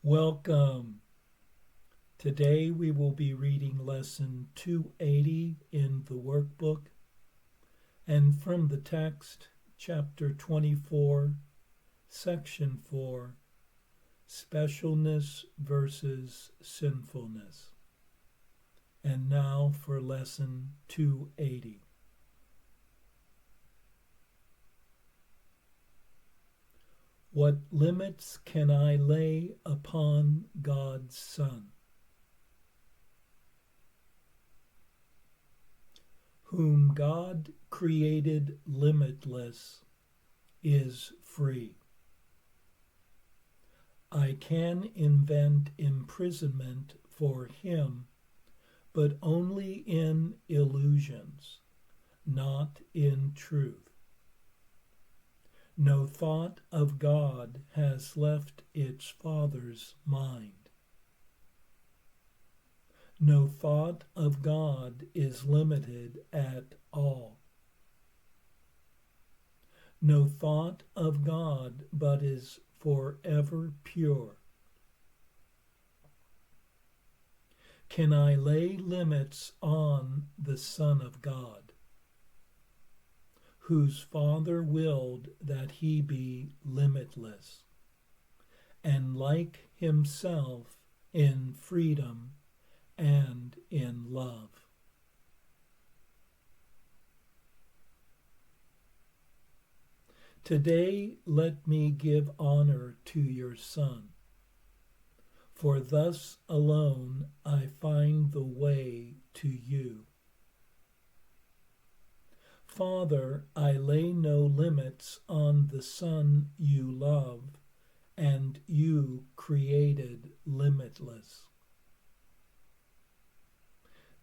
Welcome. Today we will be reading lesson 280 in the workbook and from the text, chapter 24, section 4, Specialness versus Sinfulness. And now for lesson 280. What limits can I lay upon God's Son, whom God created limitless, is free? I can invent imprisonment for him, but only in illusions, not in truth. No thought of God has left its Father's mind. No thought of God is limited at all. No thought of God but is forever pure. Can I lay limits on the Son of God, whose Father willed that he be limitless, and like himself in freedom and in love? Today let me give honor to your Son, for thus alone I find the way to you. Father, I lay no limits on the Son you love, and you created limitless.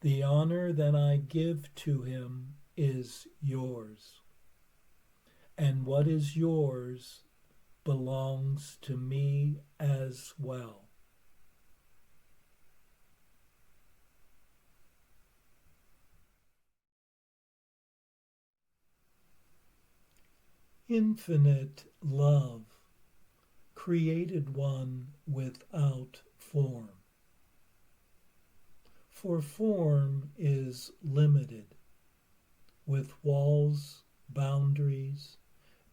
The honor that I give to him is yours, and what is yours belongs to me as well. Infinite love created one without form. For form is limited, with walls, boundaries,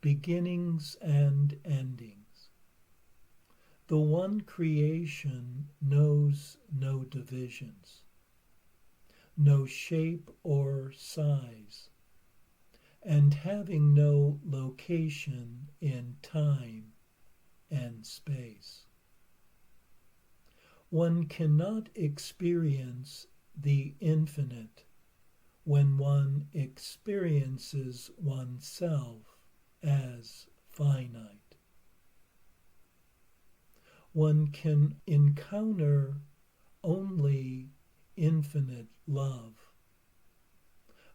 beginnings and endings. The one creation knows no divisions, no shape or size, and having no location in time and space. One cannot experience the infinite when one experiences oneself as finite. One can encounter only infinite love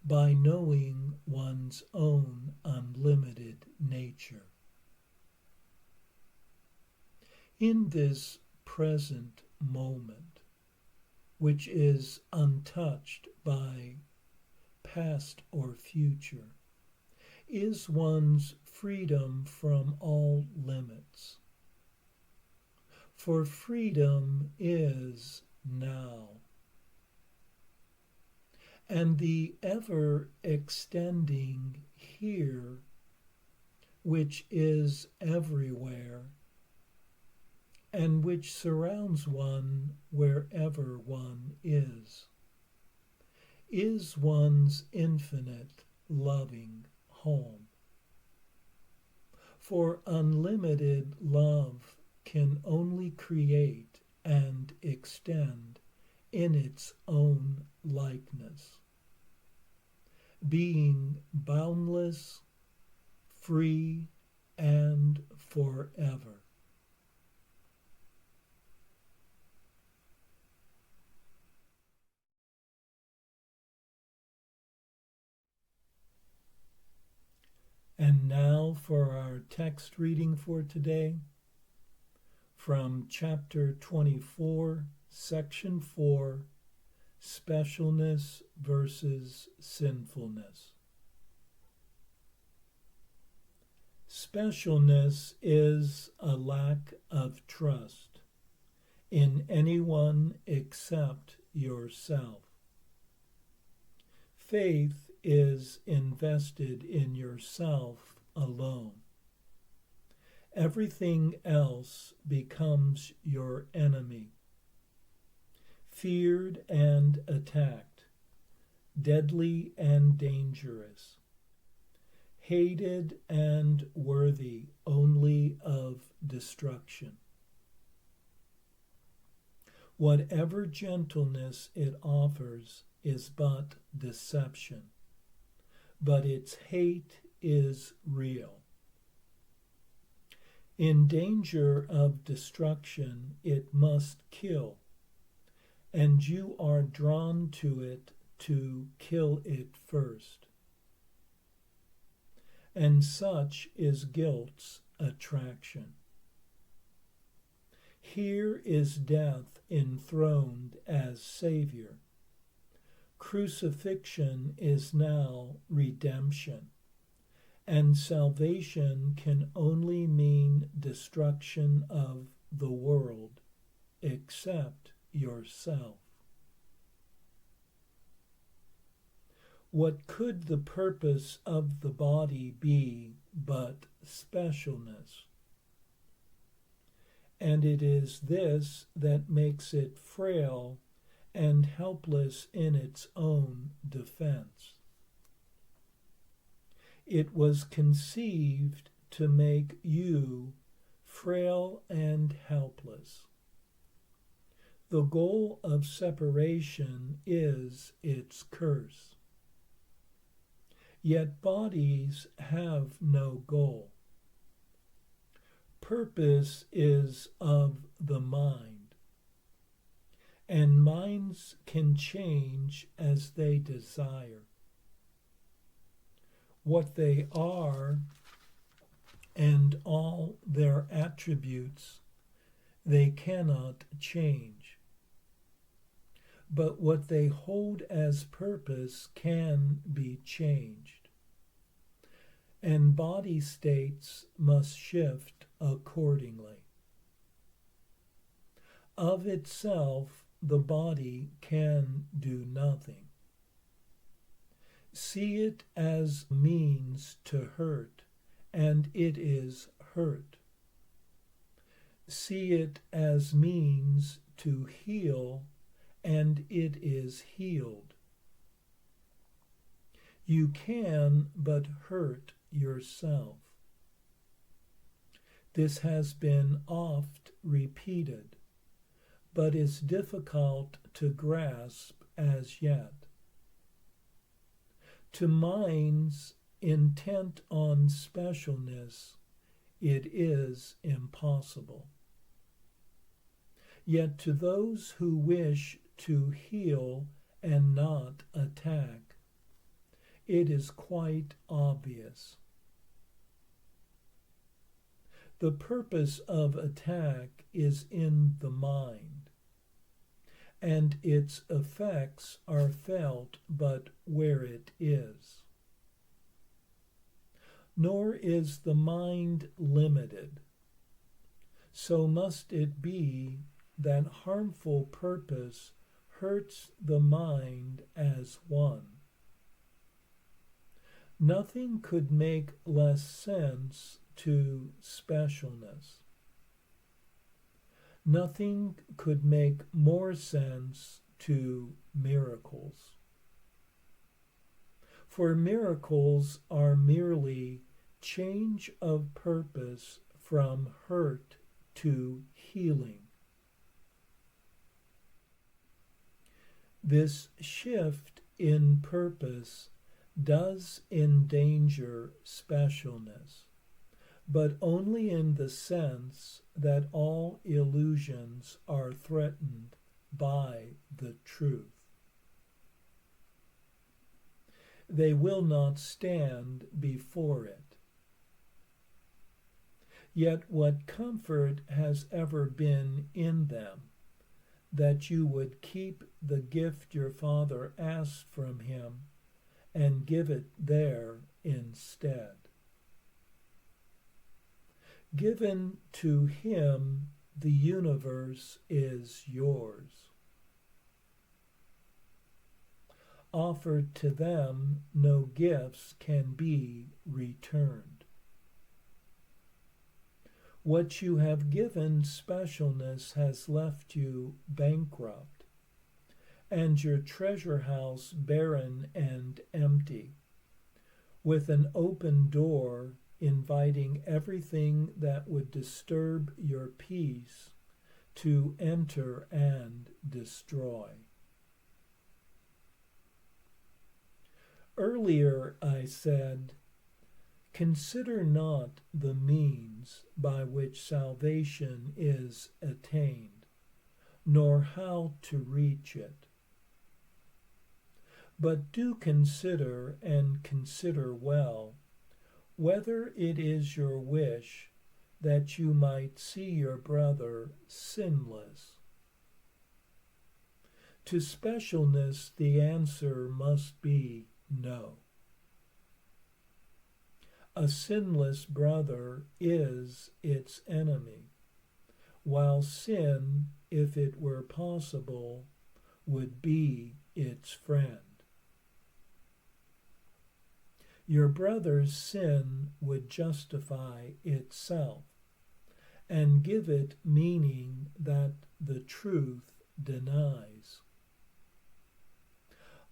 by knowing one's own unlimited nature. In this present moment, which is untouched by past or future, is one's freedom from all limits. For freedom is now, and the ever-extending here, which is everywhere, and which surrounds one wherever one is one's infinite loving home. For unlimited love can only create and extend in its own likeness, being boundless, free, and forever. And now for our text reading for today, from chapter 24, section 4, Specialness versus Sinfulness. Specialness is a lack of trust, in anyone except yourself. Faith is invested in yourself alone. Everything else becomes your enemy, feared and attacked, deadly and dangerous, hated and worthy only of destruction. Whatever gentleness it offers is but deception, but its hate is real. In danger of destruction, it must kill, and you are drawn to it to kill it first. And such is guilt's attraction. Here is death enthroned as Savior. Crucifixion is now redemption, and salvation can only mean destruction of the world, except yourself. What could the purpose of the body be but specialness? And it is this that makes it frail and helpless in its own defense. It was conceived to make you frail and helpless. The goal of separation is its curse. Yet bodies have no goal. Purpose is of the mind, and minds can change as they desire. What they are and all their attributes they cannot change. But what they hold as purpose can be changed, and body states must shift accordingly. Of itself, the body can do nothing. See it as means to hurt, and it is hurt. See it as means to heal, and it is healed. You can but hurt yourself. This has been oft repeated, but is difficult to grasp as yet. To minds intent on specialness, it is impossible. Yet to those who wish to heal and not attack, it is quite obvious. The purpose of attack is in the mind, and its effects are felt but where it is. Nor is the mind limited. So must it be that harmful purpose hurts the mind as one. Nothing could make less sense to specialness. Nothing could make more sense to miracles. For miracles are merely change of purpose from hurt to healing. This shift in purpose does endanger specialness, but only in the sense that all illusions are threatened by the truth. They will not stand before it. Yet what comfort has ever been in them, that you would keep the gift your Father asked from him and give it there instead. Given to him the universe is yours. Offered to them, no gifts can be returned. What you have given specialness has left you bankrupt, and your treasure house barren and empty, with an open door inviting everything that would disturb your peace to enter and destroy. Earlier I said, consider not the means by which salvation is attained, nor how to reach it. But do consider, and consider well, whether it is your wish that you might see your brother sinless. To specialness the answer must be no. A sinless brother is its enemy, while sin, if it were possible, would be its friend. Your brother's sin would justify itself and give it meaning that the truth denies.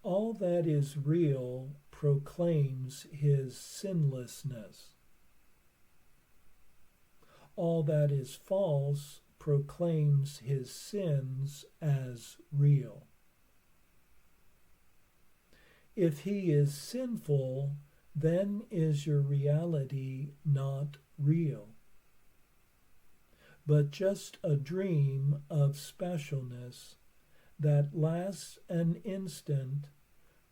All that is real proclaims his sinlessness. All that is false proclaims his sins as real. If he is sinful, then is your reality not real, but just a dream of specialness that lasts an instant,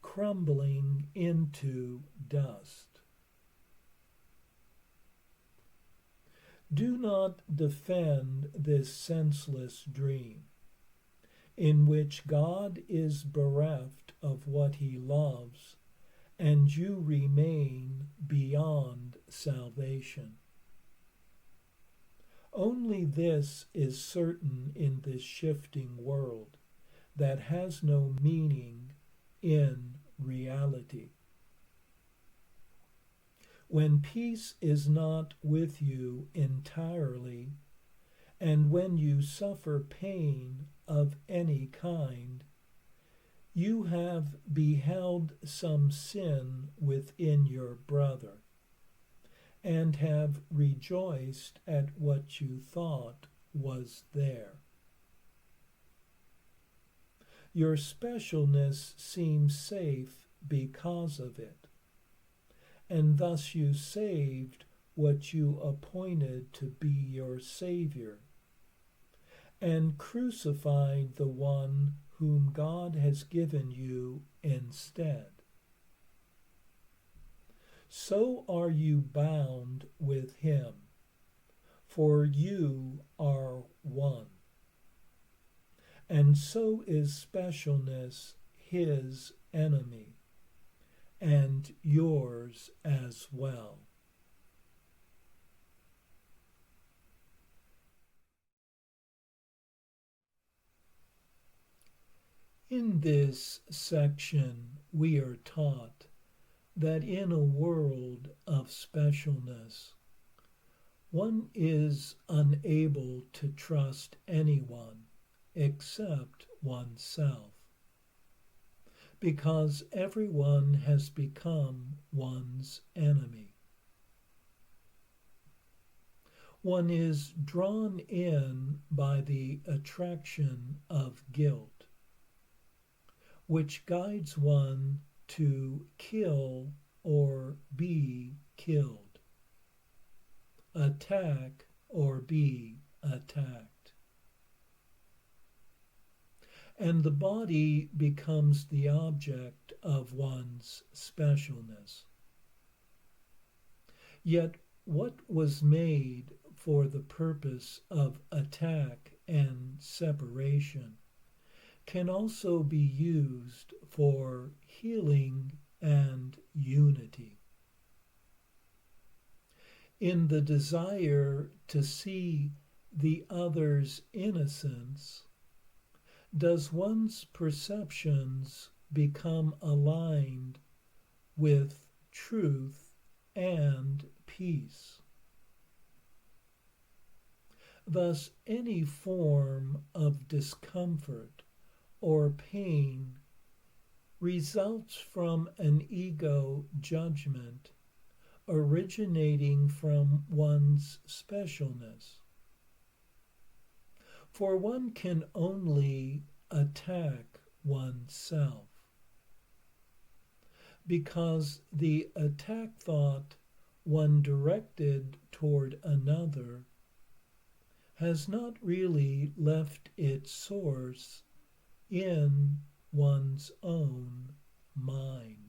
crumbling into dust. Do not defend this senseless dream, in which God is bereft of what he loves, and you remain beyond salvation. Only this is certain in this shifting world, that has no meaning in reality. When peace is not with you entirely, and when you suffer pain of any kind, you have beheld some sin within your brother, and have rejoiced at what you thought was there. Your specialness seems safe because of it, and thus you saved what you appointed to be your Savior, and crucified the one whom God has given you instead. So are you bound with him, for you are one. And so is specialness his enemy, and yours as well. In this section, we are taught that in a world of specialness, one is unable to trust anyone except oneself, because everyone has become one's enemy. One is drawn in by the attraction of guilt, which guides one to kill or be killed, attack or be attacked. And the body becomes the object of one's specialness. Yet what was made for the purpose of attack and separation can also be used for healing and unity. In the desire to see the other's innocence, does one's perceptions become aligned with truth and peace. Thus, any form of discomfort or pain results from an ego judgment originating from one's specialness. For one can only attack oneself, because the attack thought one directed toward another has not really left its source in one's own mind.